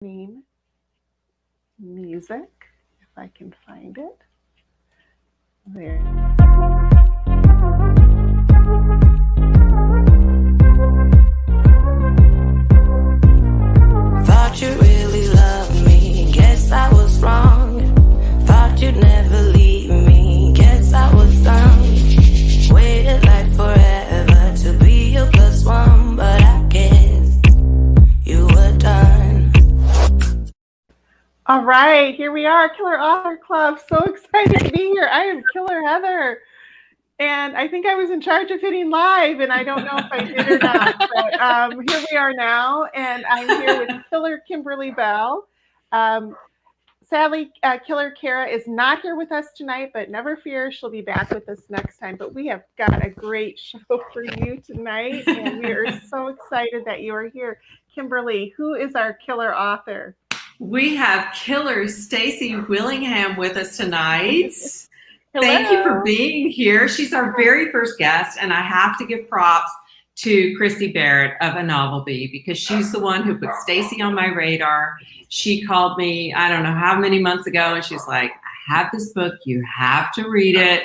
Name music, if I can find it. There. Thought you really loved me, guess I was wrong. Thought you'd never leave me, guess I was dumb. Waited like forever to be your plus one, but I guess you were done. All right, here we are, Killer Author Club. So excited to be here. I am Killer Heather. And I think I was in charge of hitting live, and I don't know if I did or not. But here we are now, and I'm here with Killer Kimberly Bell. Sadly, Killer Kara is not here with us tonight, but never fear, she'll be back with us next time. But we have got a great show for you tonight, and we are so excited that you are here. Kimberly, who is our killer author? We have killer Stacy Willingham with us tonight. Hello. Thank you for being here. She's our very first guest, and I have to give props to Christy Barrett of A Novel Bee because she's the one who put Stacy on my radar. She called me, I don't know how many months ago, and she's like, I have this book, you have to read it.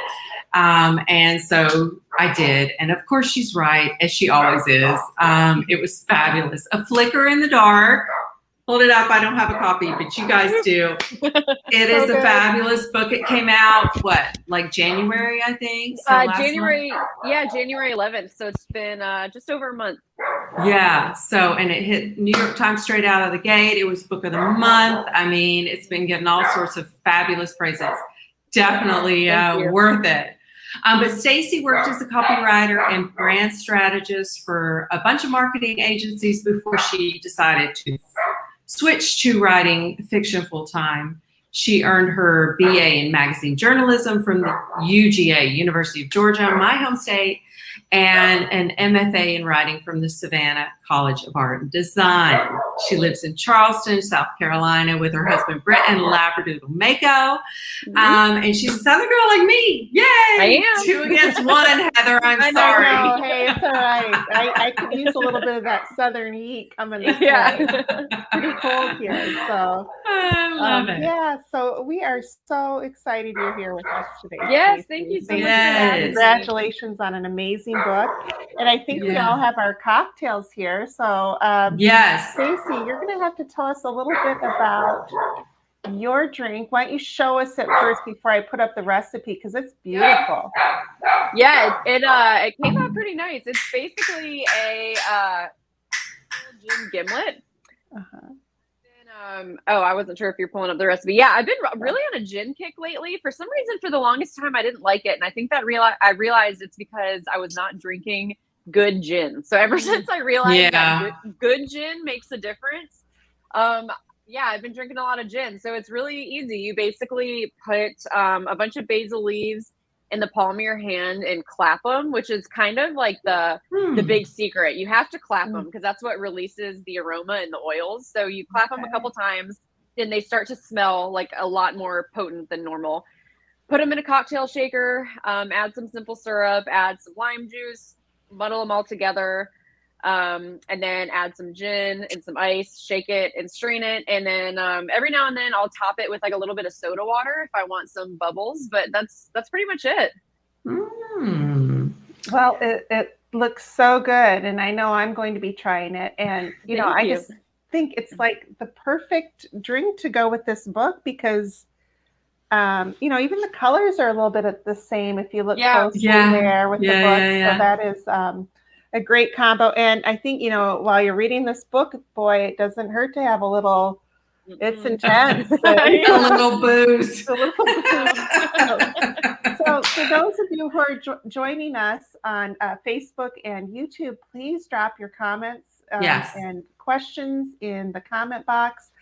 And so I did. And of course, she's right, as she always is. It was fabulous. A Flicker in the Dark. Hold it up. I don't have a copy, but you guys do. It is a fabulous book. It came out, like January, I think? So January 11th. So it's been just over a month. Yeah. So, and it hit New York Times straight out of the gate. It was Book of the Month. I mean, it's been getting all sorts of fabulous praises. Definitely worth it. But Stacy worked as a copywriter and brand strategist for a bunch of marketing agencies before she decided to switch to writing fiction full time. She earned her BA in magazine journalism from the UGA, University of Georgia, my home state, and an MFA in writing from the Savannah College of Art and Design. She lives in Charleston, South Carolina, with her husband Brett and Labradoodle Mako. And she's a Southern girl like me. Yay! I am. 2 against 1, Heather. I'm sorry. No, hey, it's all right. I could use a little bit of that Southern heat coming this way. Pretty cold here, so I love it. Yeah, so we are so excited you're here with us today. Yes, Stacey. thank you so much. Yes. Congratulations on an amazing book, and I think we all have our cocktails here. So Yes. Stacy, you're going to have to tell us a little bit about your drink. Why don't you show us it first before I put up the recipe, because it's beautiful. Yeah, it came out pretty nice. It's basically a gin gimlet. I wasn't sure if you're pulling up the recipe. Yeah, I've been really on a gin kick lately. For some reason, for the longest time, I didn't like it, and I think that I realized it's because I was not drinking good gin. So ever since I realized that good gin makes a difference, I've been drinking a lot of gin. So it's really easy. You basically put a bunch of basil leaves in the palm of your hand and clap them, which is kind of like the big secret. You have to clap them because that's what releases the aroma and the oils. So you clap them a couple times, and they start to smell like a lot more potent than normal. Put them in a cocktail shaker, add some simple syrup, add some lime juice, muddle them all together, and then add some gin and some ice, shake it and strain it. And then every now and then I'll top it with like a little bit of soda water if I want some bubbles, but that's pretty much it. Well, it looks so good, and I know I'm going to be trying it. And I just think it's like the perfect drink to go with this book because even the colors are a little bit the same if you look closely there with the book. So that is a great combo. And I think, while you're reading this book, boy, it doesn't hurt to have a little, it's intense. A little booze. So for those of you who are joining us on Facebook and YouTube, please drop your comments and questions in the comment box.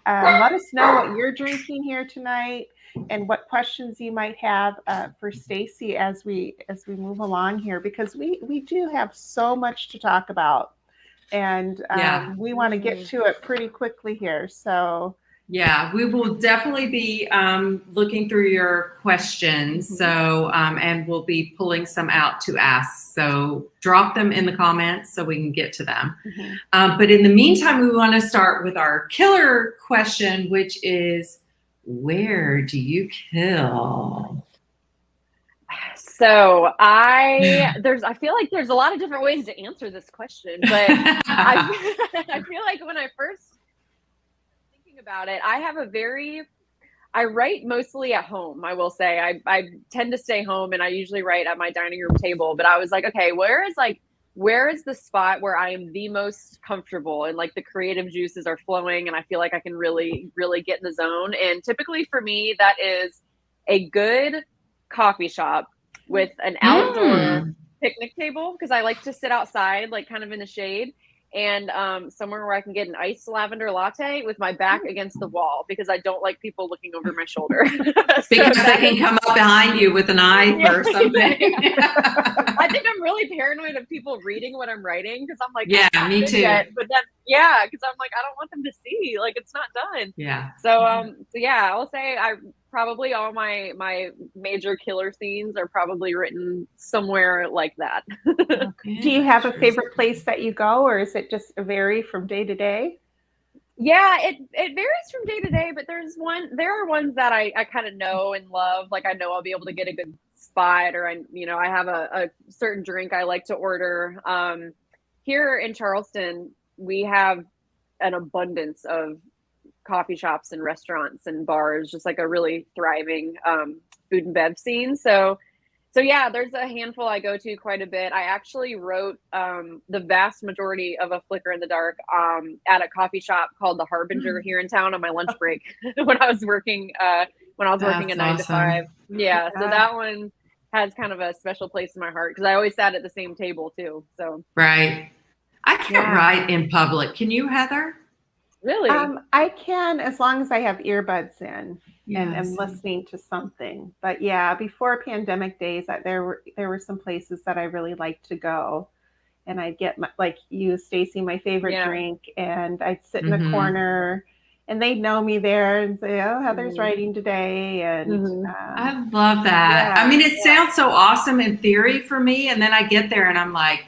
Let us know what you're drinking here tonight and what questions you might have for Stacy as we move along here, because we do have so much to talk about, and we want to get to it pretty quickly here. So Yeah, we will definitely be looking through your questions. So, and we'll be pulling some out to ask. So drop them in the comments so we can get to them. But in the meantime, we want to start with our killer question, which is, where do you kill? So I feel like there's a lot of different ways to answer this question, but I feel like when I first thinking about it, I write mostly at home. I will say I tend to stay home and I usually write at my dining room table, but I was like, okay, where is the spot where I am the most comfortable and like the creative juices are flowing and I feel like I can really, really get in the zone. And typically for me, that is a good coffee shop with an outdoor picnic table, because I like to sit outside, like kind of in the shade, and somewhere where I can get an iced lavender latte with my back against the wall, because I don't like people looking over my shoulder. Because they can come up behind you with a knife or something. I think I'm really paranoid of people reading what I'm writing, because I'm like, yeah, me too. But then, yeah, because I'm like, I don't want them to see, like it's not done. Yeah. So yeah, I'll say probably all my major killer scenes are probably written somewhere like that. Okay. Do you have a favorite place that you go, or is it just vary from day to day? Yeah, it varies from day to day, but there are ones that I kind of know and love. Like I know I'll be able to get a good spot, or I have a certain drink I like to order. Here in Charleston, we have an abundance of coffee shops and restaurants and bars, just like a really thriving food and bev scene. So yeah, there's a handful I go to quite a bit. I actually wrote the vast majority of A Flicker in the Dark at a coffee shop called The Harbinger here in town on my lunch break when I was working a 9 to 5. Yeah, so that one has kind of a special place in my heart because I always sat at the same table too. So right, I can't write in public. Can you, Heather? Really? I can, as long as I have earbuds in and am listening to something. But yeah, before pandemic days, there were some places that I really liked to go, and I'd get like you, Stacy, my favorite drink, and I'd sit in a corner, and they'd know me there and say, "Oh, Heather's writing today," and I love that. I mean, it sounds so awesome in theory for me, and then I get there and I'm like,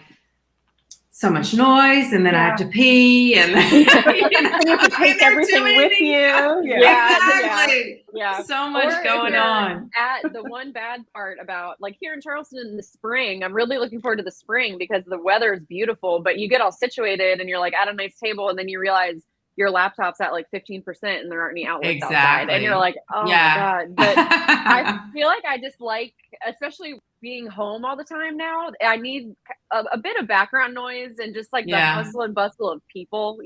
so much noise, and then I have to pee, and then you have to take everything with you. Exactly. Yeah. So much going on. At the one bad part about like here in Charleston in the spring, I'm really looking forward to the spring because the weather is beautiful, but you get all situated and you're like at a nice table, and then you realize your laptop's at like 15% and there aren't any outlets outside, and you're like, oh my God. But I feel like I just like, especially being home all the time now, I need a bit of background noise and just like the hustle and bustle of people,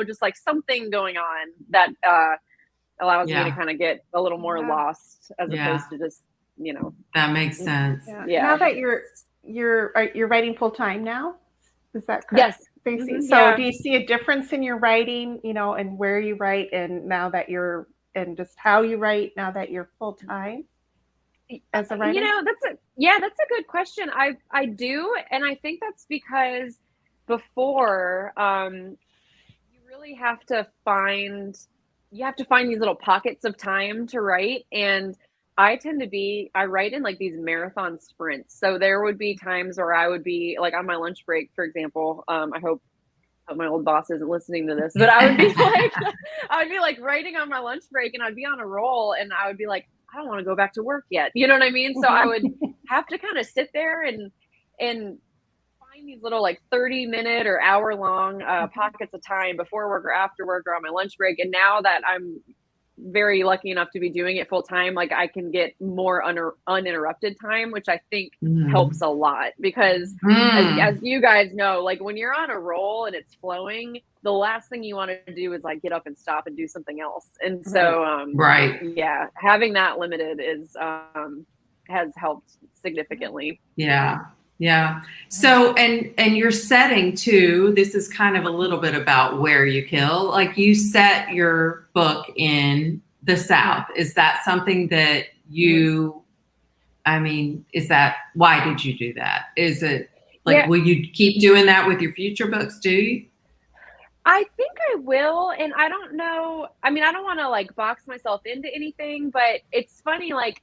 just like something going on that allows me to kind of get a little more lost as opposed to just, That makes sense. Yeah. Now that you're writing full time now, is that correct? Yes. Stacey? So do you see a difference in your writing, and where you write, and now that and just how you write now that you're full time as a writer? That's a good question. I do, and I think that's because before you really have to find these little pockets of time to write, and I write in like these marathon sprints. So there would be times where I would be like on my lunch break, for example. I hope my old boss isn't listening to this, but I would be like writing on my lunch break, and I'd be on a roll, and I would be like, I don't want to go back to work yet. You know what I mean? So I would have to kind of sit there and find these little like 30-minute or hour-long pockets of time before work or after work or on my lunch break. And now that I'm very lucky enough to be doing it full time, like I can get more uninterrupted time, which I think helps a lot because as you guys know, like when you're on a roll and it's flowing, the last thing you want to do is like get up and stop and do something else. And so having that limited has helped significantly. Yeah. So, and your setting too, this is kind of a little bit about where you kill. Like you set your book in the South. Is that something that why did you do that? Is it like, will you keep doing that with your future books too? I think I will, and I don't know. I mean, I don't want to like box myself into anything, but it's funny. Like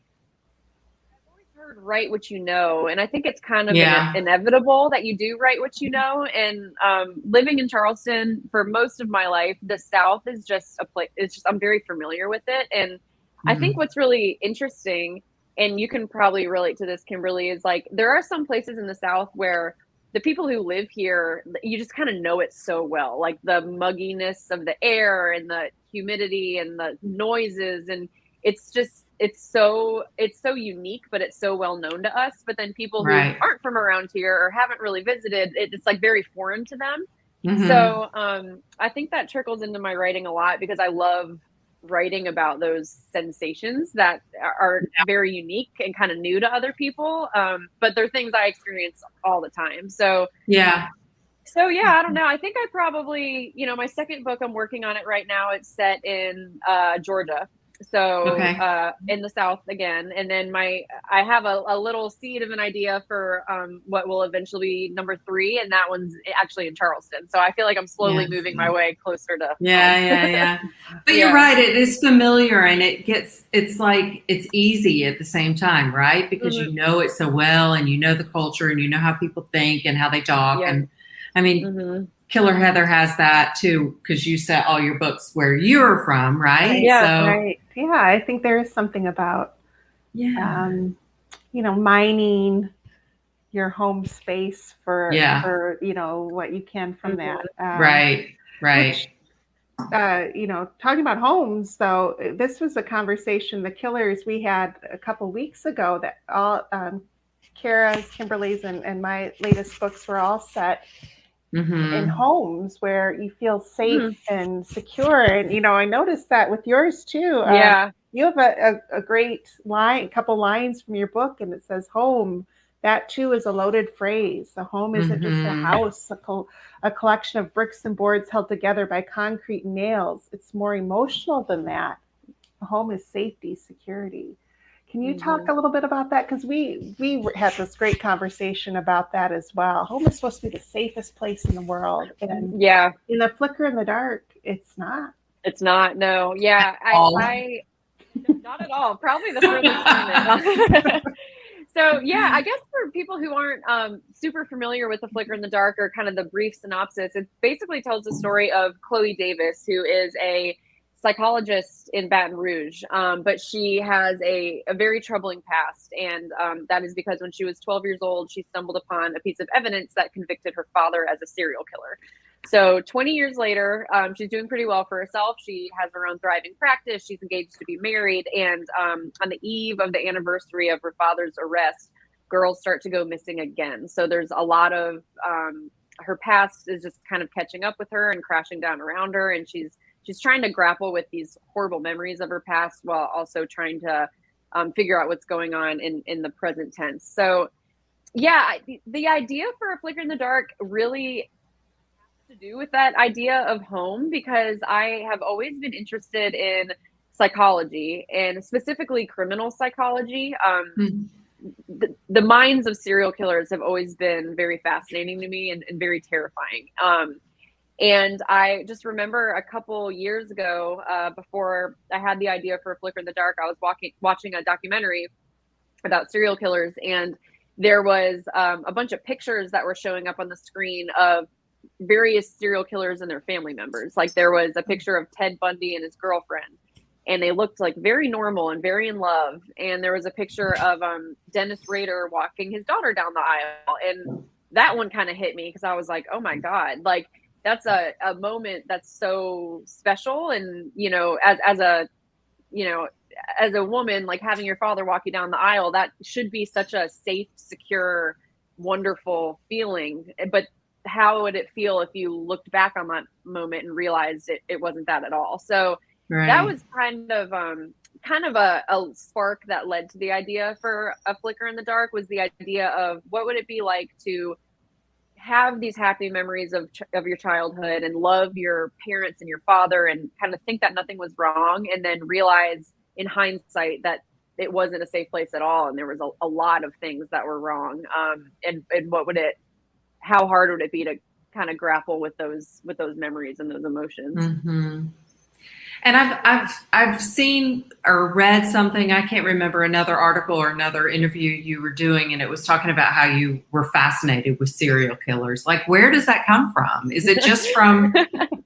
I've always heard write what you know, and I think it's kind of Yeah. inevitable that you do write what you know. And living in Charleston for most of my life, the South is just a place. It's just I'm very familiar with it, and I think Mhm. what's really interesting, and you can probably relate to this, Kimberly, is like there are some places in the South where the people who live here, you just kind of know it so well, like the mugginess of the air and the humidity and the noises, and it's just it's so unique, but it's so well known to us. But then people who Right. aren't from around here or haven't really visited, it's like very foreign to them. Hmm. So I think that trickles into my writing a lot because I love writing about those sensations that are very unique and kind of new to other people. But they're things I experience all the time. Yeah. So yeah, I don't know. I think I probably, my second book, I'm working on it right now. It's set in Georgia. So Okay. in the South again. And then I have a little seed of an idea for what will eventually be number 3, and that one's actually in Charleston. So I feel like I'm slowly Yes. moving my way closer to Yeah, home. yeah, yeah. But you're Yeah. right, it is familiar and it's like it's easy at the same time, right? Because Hmm. you know it so well and you know the culture and you know how people think and how they talk. Yeah. And I mean, Hmm. Killer Heather has that too, because you set all your books where you're from, right? Right, Yeah. So right. Yeah, I think there is something about, yeah. um, mining your home space Yeah. for what you can from that. Hmm. Right. Right. Which talking about homes, though, this was a conversation the Killers we had a couple weeks ago that all Kara's, Kimberly's, and my latest books were all set in Mm-hmm. homes where you feel safe Hmm. and secure. And I noticed that with yours too. Yeah. You have a great line, a couple lines from your book, and it says home. That too is a loaded phrase. A home isn't just a Mm-hmm. house, a collection of bricks and boards held together by concrete and nails. It's more emotional than that. A home is safety, security. Can you talk Hmm. a little bit about that? Because we had this great conversation about that as well. Home is supposed to be the safest place in the world, and Yeah. in the flicker in the dark, it's not. It's not. No. Yeah. All. I No, not at all. Probably the furthest from it. So yeah, I guess for people who aren't super familiar with The Flicker in the Dark or kind of the brief synopsis, it basically tells the story of Chloe Davis, who is a psychologist in Baton Rouge, but she has a very troubling past, and that is because when she was 12 years old, she stumbled upon a piece of evidence that convicted her father as a serial killer. So 20 years later, she's doing pretty well for herself. She has her own thriving practice. She's engaged to be married. And on the eve of the anniversary of her father's arrest, girls start to go missing again. So there's a lot of her past is just kind of catching up with her and crashing down around her. And she's trying to grapple with these horrible memories of her past while also trying to figure out what's going on in the present tense. So yeah, the idea for A Flicker in the Dark really to do with that idea of home because I have always been interested in psychology and specifically criminal psychology. The minds of serial killers have always been very fascinating to me and very terrifying. And I just remember a couple years ago, before I had the idea for A Flicker in the Dark, I was watching a documentary about serial killers, and there was a bunch of pictures that were showing up on the screen of various serial killers and their family members. Like there was a picture of Ted Bundy and his girlfriend, and they looked like very normal and very in love. And there was a picture of Dennis Rader walking his daughter down the aisle, and that one kind of hit me because I was like, oh my god, like that's a moment that's so special. And as a as a woman, like having your father walk you down the aisle, that should be such a safe, secure, wonderful feeling. But how would it feel if you looked back on that moment and realized it wasn't that at all? So that Right. was kind of a spark that led to the idea for A Flicker in the Dark, was the idea of what would it be like to have these happy memories of your childhood and love your parents and your father and kind of think that nothing was wrong, and then realize in hindsight that it wasn't a safe place at all, and there was a lot of things that were wrong. And what would it how hard would it be to kind of grapple with those memories and those emotions. Mm-hmm. And I've seen or read something, I can't remember, another article or another interview you were doing, and it was talking about how you were fascinated with serial killers. Like, where does that come from? Is it just from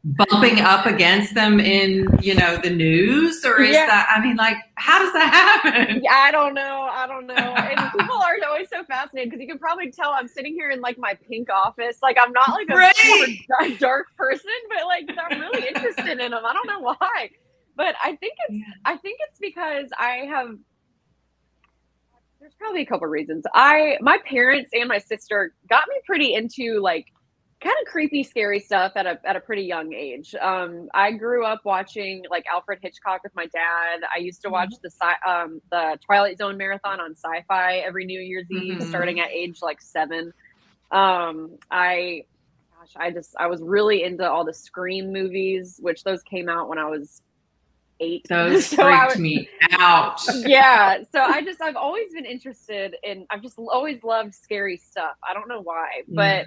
bumping up against them in, the news, or is that, I mean, like, how does that happen? Yeah, I don't know. And people are always so fascinated because you can probably tell I'm sitting here in like my pink office. Like, I'm not like a super dark person, but like I'm really interested in them. I don't know why, but I think it's because there's probably a couple of reasons. My parents and my sister got me pretty into like kind of creepy, scary stuff at a pretty young age. I grew up watching like Alfred Hitchcock with my dad. I used to watch the Twilight Zone marathon on Sci-Fi every New Year's Eve, starting at age like 7. I was really into all the Scream movies, which those came out when I was 8. Those freaked me out. Yeah. So I've always been interested in, I've just always loved scary stuff. I don't know why, but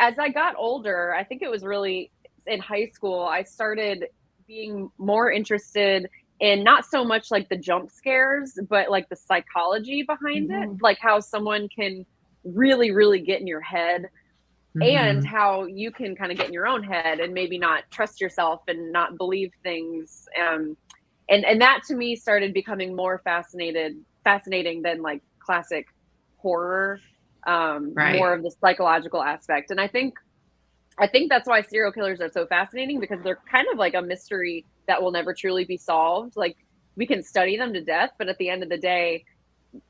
as I got older, I think it was really in high school, I started being more interested in not so much like the jump scares, but like the psychology behind it, like how someone can really, really get in your head. And how you can kind of get in your own head and maybe not trust yourself and not believe things. And that to me started becoming more fascinating than like classic horror, more of the psychological aspect. And I think that's why serial killers are so fascinating, because they're kind of like a mystery that will never truly be solved. Like, we can study them to death, but at the end of the day,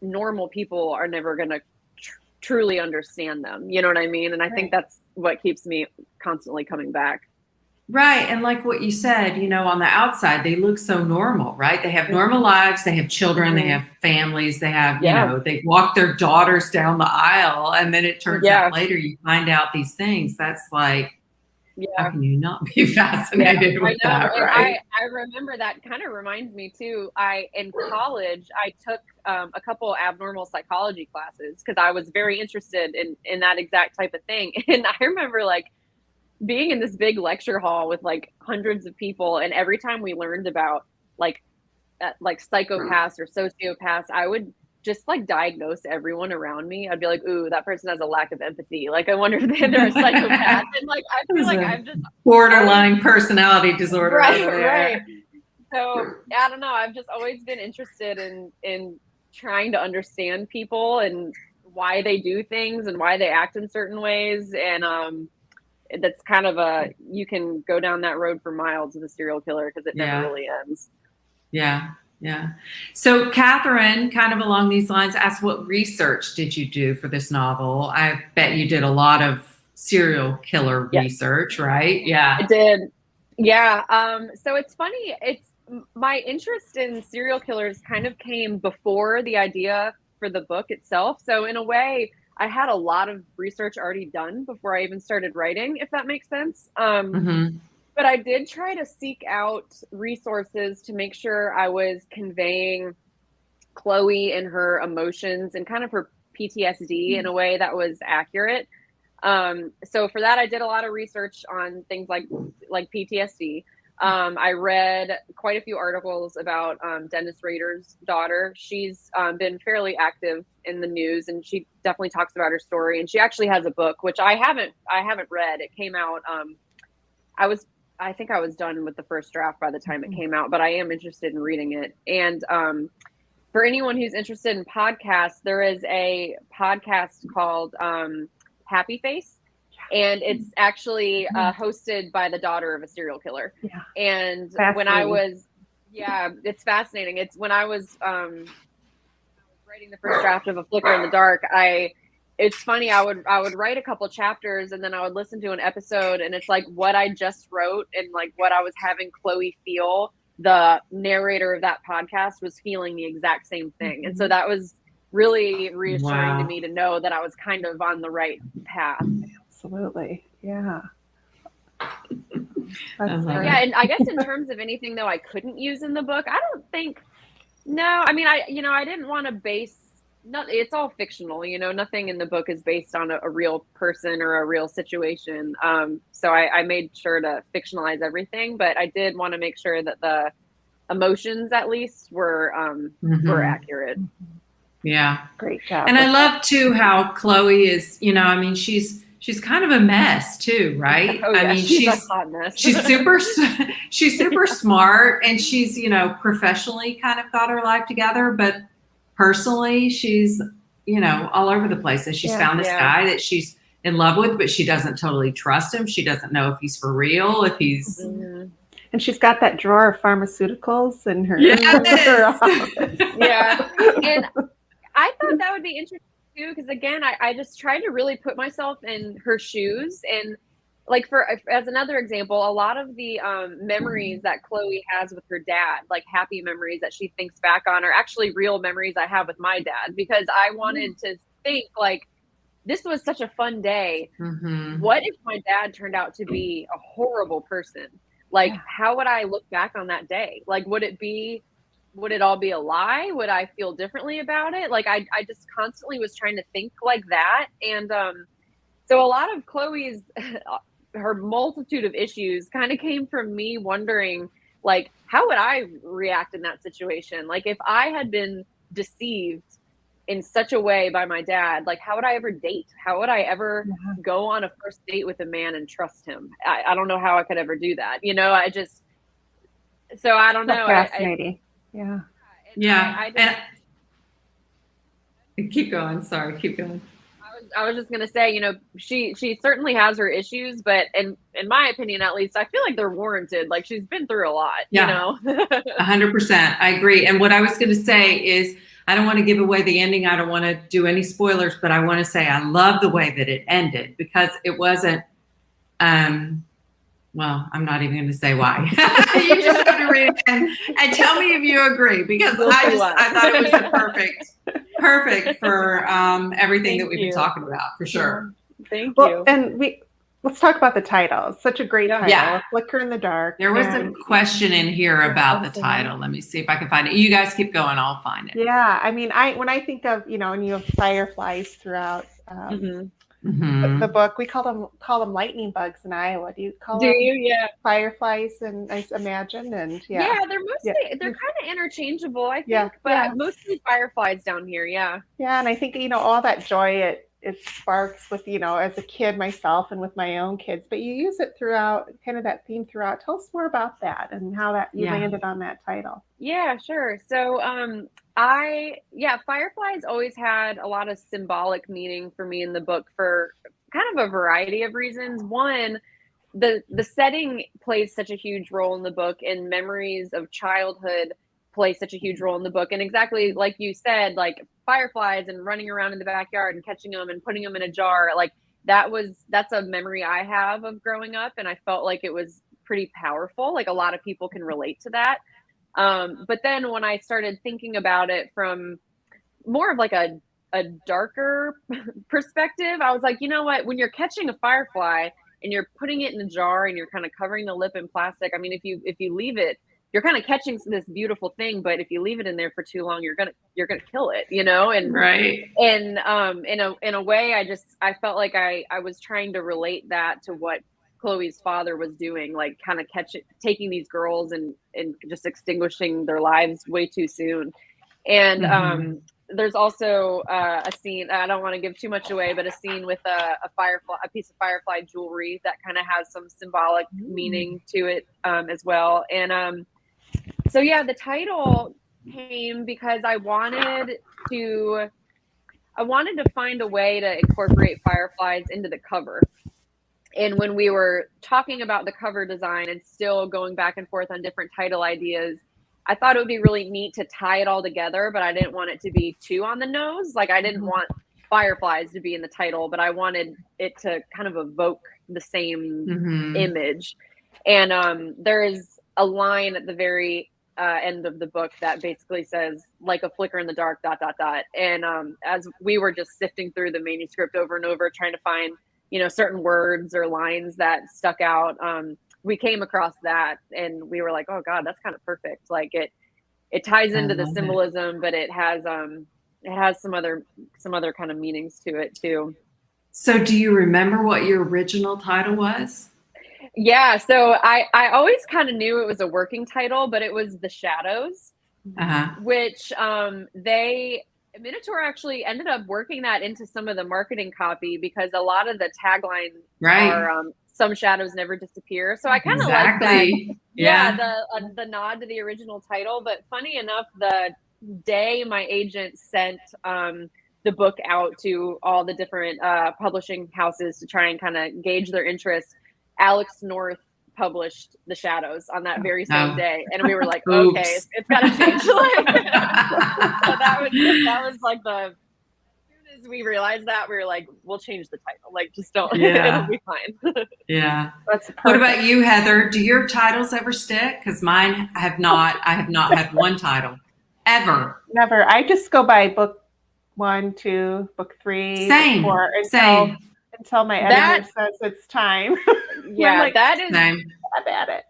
normal people are never going to truly understand them. You know what I mean? And I think that's what keeps me constantly coming back. Right. And like what you said, on the outside, they look so normal, right? They have normal lives. They have children. They have families. They have, they walk their daughters down the aisle. And then it turns out later you find out these things. That's like, how can you not be fascinated with that, right? I remember that kind of reminds me too. In college, I took a couple abnormal psychology classes because I was very interested in that exact type of thing. And I remember like being in this big lecture hall with like hundreds of people, and every time we learned about like psychopaths or sociopaths, I would just like diagnose everyone around me. I'd be like, ooh, that person has a lack of empathy. Like, I wonder if they're a psychopath. And like, I feel like I'm just borderline personality disorder. Right. So I don't know. I've just always been interested in trying to understand people and why they do things and why they act in certain ways. And that's kind of you can go down that road for miles with a serial killer because it never really ends. Yeah. Yeah. So Catherine, kind of along these lines, asked, what research did you do for this novel? I bet you did a lot of serial killer research, right? Yeah. I did. Yeah. So it's funny. My interest in serial killers kind of came before the idea for the book itself. So in a way, I had a lot of research already done before I even started writing, if that makes sense. But I did try to seek out resources to make sure I was conveying Chloe and her emotions and kind of her PTSD in a way that was accurate. So for that, I did a lot of research on things like PTSD. I read quite a few articles about Dennis Rader's daughter. She's been fairly active in the news, and she definitely talks about her story. And she actually has a book, which I haven't read. It came out. I think I was done with the first draft by the time it came out, but I am interested in reading it. And for anyone who's interested in podcasts, there is a podcast called Happy Face, and it's actually hosted by the daughter of a serial killer. Yeah. And when I was, it's fascinating. It's when I was writing the first draft of A Flicker in the Dark, it's funny, I would write a couple chapters and then I would listen to an episode, and it's like what I just wrote and like what I was having Chloe feel, the narrator of that podcast was feeling the exact same thing. And so that was really reassuring to me to know that I was kind of on the right path. Absolutely. Yeah. Yeah. And I guess in terms of anything though I couldn't use in the book, I don't think, no, I mean, I didn't want to base it's all fictional, nothing in the book is based on a real person or a real situation. So I made sure to fictionalize everything, but I did want to make sure that the emotions at least were accurate. Yeah. Great job. And I love too how Chloe is, I mean, she's kind of a mess too, right? Oh, yeah, I mean, she's a hot mess. she's super smart, and she's, professionally kind of got her life together, but personally she's, all over the place. And she's found this guy that she's in love with, but she doesn't totally trust him. She doesn't know if he's for real, if he's And she's got that drawer of pharmaceuticals in her. Yes. Yeah. And I thought that would be interesting too, because again, I just tried to really put myself in her shoes. And like as another example, a lot of the memories that Chloe has with her dad, like happy memories that she thinks back on, are actually real memories I have with my dad, because I wanted to think like, this was such a fun day. What if my dad turned out to be a horrible person? Like, how would I look back on that day? Like, would it all be a lie? Would I feel differently about it? Like, I just constantly was trying to think like that. And so a lot of Chloe's, her multitude of issues kind of came from me wondering, like, how would I react in that situation? Like, if I had been deceived in such a way by my dad, like, how would I ever date? How would I ever go on a first date with a man and trust him? I don't know how I could ever do that. So I don't know. Fascinating. Yeah. And keep going. Sorry, keep going. I was just gonna say, she certainly has her issues, but in my opinion, at least, I feel like they're warranted. Like, she's been through a lot. 100%. I agree. And what I was going to say is, I don't want to give away the ending. I don't want to do any spoilers, but I want to say I love the way that it ended, because it wasn't. Well, I'm not even going to say why. You just have to read it and tell me if you agree, because I thought it was perfect for everything that we've been talking about, for sure. Thank you. And let's talk about the title. It's such a great title. A Flicker in the Dark. There was a question in here about the title. Let me see if I can find it. You guys keep going. I'll find it. Yeah. I mean, when I think of, and you have fireflies throughout the book, we call them lightning bugs in Iowa. Do you call them fireflies? And I imagine, and they're kind of interchangeable, I think, but mostly fireflies down here. Yeah. And I think, all that joy it sparks with, as a kid myself and with my own kids, but you use it throughout, kind of that theme throughout. Tell us more about that and how that you landed on that title. Yeah, sure. So, fireflies always had a lot of symbolic meaning for me in the book for kind of a variety of reasons. One, the setting plays such a huge role in the book, and memories of childhood play such a huge role in the book. And exactly like you said, like fireflies and running around in the backyard and catching them and putting them in a jar, like that's a memory I have of growing up, and I felt like it was pretty powerful. Like, a lot of people can relate to that. But then when I started thinking about it from more of like a darker perspective, I was like, you know what, when you're catching a firefly and you're putting it in a jar and you're kind of covering the lip in plastic, I mean, if you leave it, you're kind of catching this beautiful thing, but if you leave it in there for too long, you're gonna kill it, and right. And in a way, I felt like I was trying to relate that to what Chloe's father was doing, like kind of taking these girls and just extinguishing their lives way too soon. And there's also a scene, I don't want to give too much away, but a scene with a piece of firefly jewelry that kind of has some symbolic meaning to it as well. And so the title came because I wanted to find a way to incorporate fireflies into the cover. And when we were talking about the cover design and still going back and forth on different title ideas, I thought it would be really neat to tie it all together, but I didn't want it to be too on the nose. Like, I didn't want fireflies to be in the title, but I wanted it to kind of evoke the same image. And there is a line at the very end of the book that basically says, like a flicker in the dark, ... And as we were just sifting through the manuscript over and over, trying to find, certain words or lines that stuck out, we came across that, and we were like, oh God, that's kind of perfect. Like, it ties into the symbolism, but it has it has some other kind of meanings to it too. So do you remember what your original title was? Yeah, so I always kind of knew it was a working title, but it was The Shadows, which Minotaur actually ended up working that into some of the marketing copy, because a lot of the taglines are some shadows never disappear. So I kind of like that. Yeah, the nod to the original title. But funny enough, the day my agent sent the book out to all the different publishing houses to try and kind of gauge their interest, Alex North published The Shadows on that very same day, and we were like, okay, it's got to change. So that was like as soon as we realized that, we were like, we'll change the title. Like, just don't. It'll be fine. Yeah. That's perfect. What about you, Heather? Do your titles ever stick? Because mine have not. I have not had one title ever. Never. I just go by book 1, 2, book 3, Same. book 4 until my editor says it's time. Yeah, like, that is. I'm at it.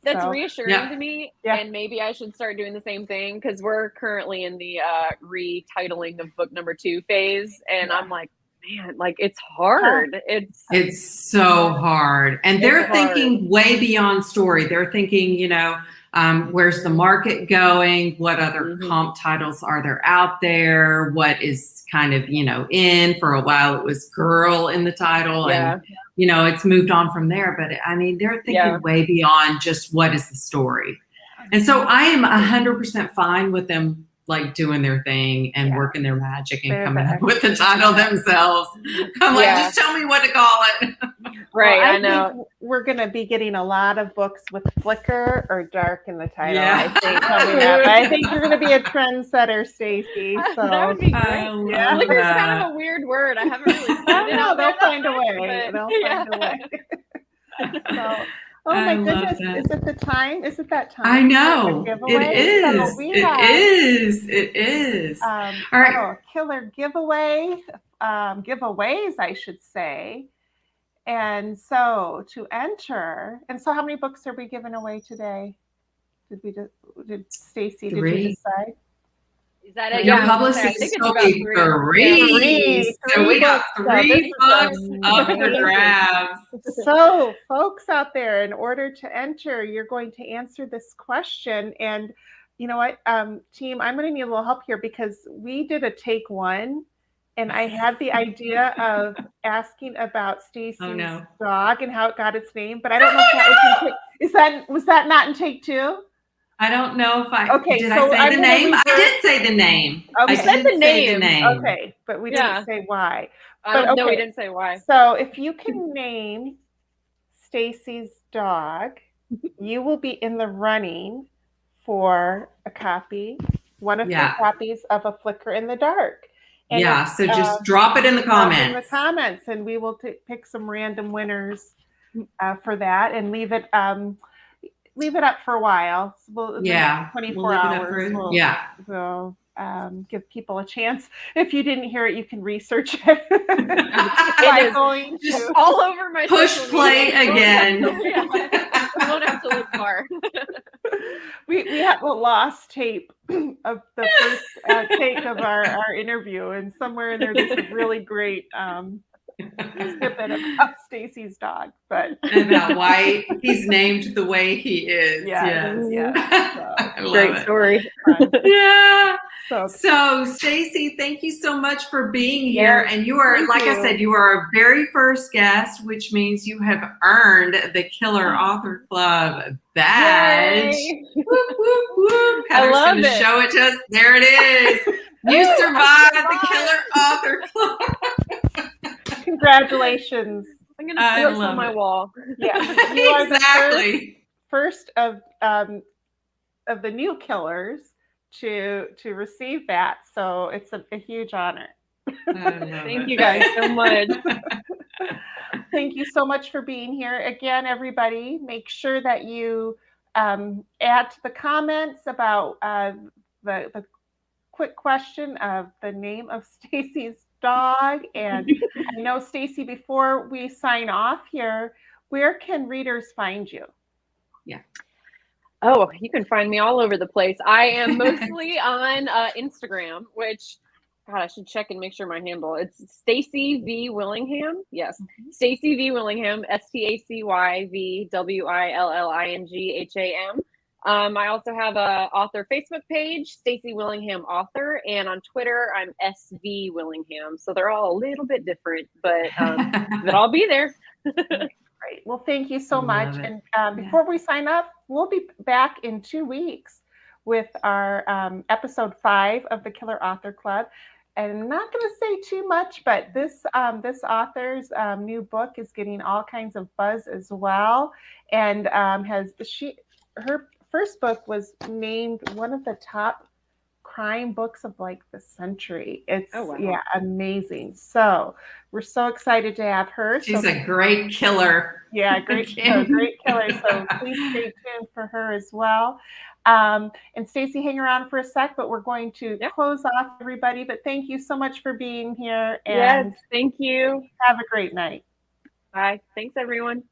That's reassuring to me, and maybe I should start doing the same thing, because we're currently in the retitling of book number 2 phase, and I'm like, man, like, it's hard. It's so hard, and they're thinking way beyond story. They're thinking, where's the market going? What other comp titles are there out there? What is kind of, in? For a while it was girl in the title, and it's moved on from there. But I mean, they're thinking way beyond just what is the story. And so I am 100% fine with them like doing their thing and working their magic and coming up with the title themselves. I'm like, just tell me what to call it. Right. Well, I know. Think we're going to be getting a lot of books with flicker or dark in the title. Yeah. I think coming up. I think you're going to be a trendsetter, Stacy. So that would be great. Flicker's kind of a weird word. I haven't really seen it. No, they'll find a way. They'll find a way. So, oh my goodness. Is it the time? Is it that time? I know. It is. So It is. All right. Killer giveaway. Giveaways, I should say. And so to enter, and so how many books are we giving away today? Did Stacy, did you decide? Is that it? Your publicist told me 3. So we got 3 books up for grabs. So folks out there, in order to enter, you're going to answer this question. And you know what, team, I'm going to need a little help here, because we did a take 1. And I had the idea of asking about Stacy's dog and how it got its name, but I don't know if that was in take. Was that not in take 2? I don't know if I did. So I say the name? I did say the name. Okay. I said the name. Okay, but we didn't say why. No, we didn't say why. So if you can name Stacy's dog, you will be in the running for a copy, one of 3 copies of A Flicker in the Dark. And so just drop it in the comments. In the comments, and we will pick some random winners for that, and leave it up for a while. So we'll 24 hours. We'll give people a chance. If you didn't hear it, you can research it. By going just all over my push play again. You won't have to look far. We have a lost tape of the first take of our interview, and somewhere in there's a really great snippet about Stacy's dog, but about why he's named the way he is. So, great story. So Stacy, thank you so much for being here. And you are, like I said, you are our very first guest, which means you have earned the Killer Author Club badge. Whoop, whoop, whoop. Heather's going to show it to us. There it is. You survived the Killer Author Club. Congratulations. I'm going to put this on my wall. Yeah, you are the first of the new killers to receive that. So it's a huge honor. Thank you guys so much. Thank you so much for being here. Again, everybody, make sure that you add to the comments about the quick question of the name of Stacy's dog. And I know, Stacy, before we sign off here, where can readers find you? Oh, you can find me all over the place. I am mostly on Instagram, which God, I should check and make sure my handle. It's Stacy V Willingham. Yes, Stacy V Willingham. StacyVWillingHam. I also have a author Facebook page, Stacy Willingham Author, and on Twitter I'm SV Willingham. So they're all a little bit different, but I'll be there. Great. Well, thank you so much. And before we sign up, we'll be back in 2 weeks with our episode 5 of the Killer Author Club. And I'm not going to say too much, but this author's new book is getting all kinds of buzz as well. And her first book was named one of the top crime books of like the century. It's amazing. So we're so excited to have her. She's a great killer. Yeah, great killer. So please stay tuned for her as well. And Stacy, hang around for a sec, but we're going to close off everybody. But thank you so much for being here. And yes, thank you. Have a great night. Bye. Thanks, everyone.